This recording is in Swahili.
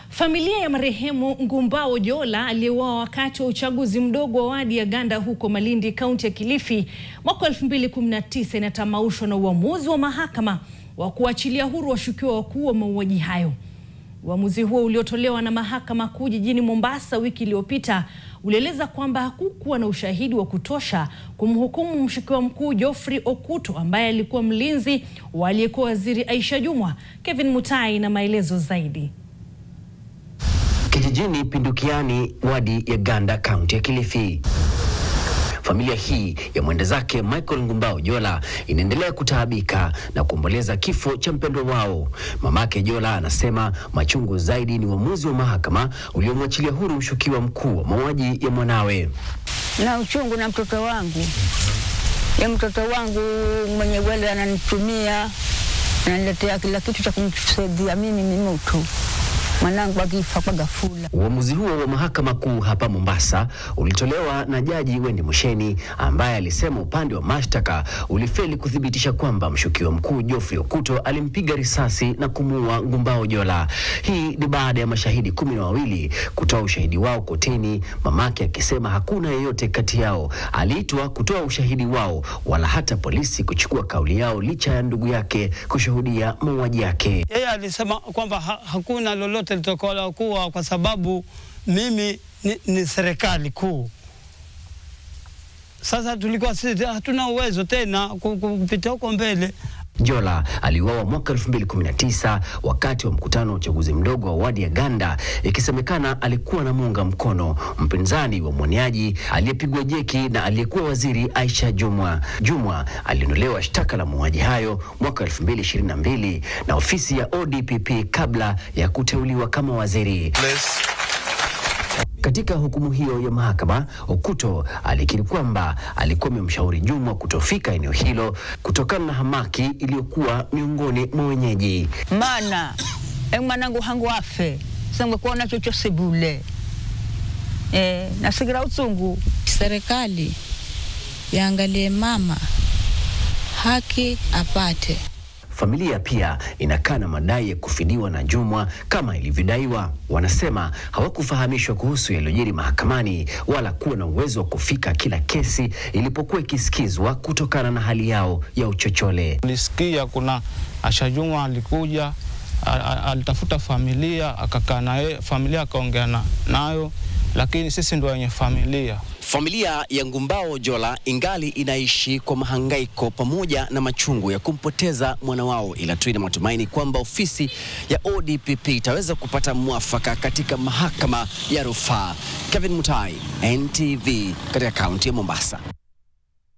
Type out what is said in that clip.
Familia ya marehemu Ngumbao Jola aliyeuawa wakati wa uchaguzi mdogo wa wadi ya Ganda huko Malindi, kaunti ya Kilifi mwaka 2019 inatamaushwa na uamuzi wa mahakama wa kuachilia huru washukiwa wakuu wa mauaji hayo. Uamuzi huo uliotolewa na mahakama kuu jijini Mombasa wiki iliyopita ulieleza kwamba hakukuwa na ushahidi wa kutosha kumhukumu mshukiwa mkuu Geoffrey Okuto ambaye alikuwa mlinzi wa aliyekuwa waziri Aisha Jumwa. Kevin Mutai na maelezo zaidi. Kijijini Pindukiani, wadi ya Ganda, kaunti ya Kilifi. Familia hii ya mwenda zake Michael Ngumbao Jola inaendelea kutaabika na kuomboleza kifo cha mpendwa wao. Mamake Jola anasema machungu zaidi ni uamuzi wa mahakama uliomwachilia huru mshukiwa mkuu wa mauaji ya mwanawe. Na uchungu na mtoto wangu. Mtoto wangu mwenye wale ananitumia, ananiletea kila kitu cha kumsaidia mimi ni mtu. Mwanangu akifa kwa ghafula. Uamuzi huo wa mahakama kuu hapa Mombasa ulitolewa na Jaji Wendy Musheni, ambaye alisema upande wa mashtaka ulifeli kuthibitisha kwamba mshukiwa mkuu Geoffrey Okuto alimpiga risasi na kumuua Ngumbao Jola. Hii ni baada ya mashahidi 12 kutoa ushahidi wao kotini, mamake akisema hakuna yeyote kati yao aliitwa kutoa ushahidi wao wala hata polisi kuchukua kauli yao licha ya ndugu yake kushuhudia mauaji yake. Yeye alisema kwamba hakuna lolote litokalo kuwa kwa sababu mimi ni serikali kuu. Sasa tulikuwa sisi hatuna uwezo tena kupita huko mbele. Jola aliuawa mwaka 2019 wakati wa mkutano wa uchaguzi mdogo wa wadi ya Ganda, ikisemekana alikuwa na muunga mkono mpinzani wa mwaniaji aliyepigwa jeki na aliyekuwa waziri Aisha Jumwa. Jumwa aliondolewa shtaka la mauaji hayo mwaka 2022 na ofisi ya ODPP kabla ya kuteuliwa kama waziri. Katika hukumu hiyo ya mahakama, Okuto alikiri kwamba alikuwa amemshauri Jumwa kutofika eneo hilo kutokana na hamaki iliyokuwa miongoni mwa wenyeji. Mana, mwanangu hangu afe, sangwe kuona chochote bule. Nasigira utungu. Serikali yaangalie mama, haki apate. Familia pia inakana madai ya kufidiwa na Jumwa kama ilivyodaiwa. Wanasema hawakufahamishwa kuhusu yaliyojiri mahakamani wala kuwa na uwezo wa kufika kila kesi ilipokuwa ikisikizwa kutokana na hali yao ya uchochole. Nilisikia kuna Aisha Jumwa alikuja, alitafuta familia, akakaa naye, familia akaongea nayo, lakini sisi ndio wenye familia. Familia ya Ngumbao Jola ingali inaishi kwa mahangaiko pamoja na machungu ya kumpoteza mwana wao, ila tu ina matumaini kwamba ofisi ya ODPP itaweza kupata mwafaka katika mahakama ya rufaa. Kevin Mutai, NTV, katika kaunti ya Mombasa.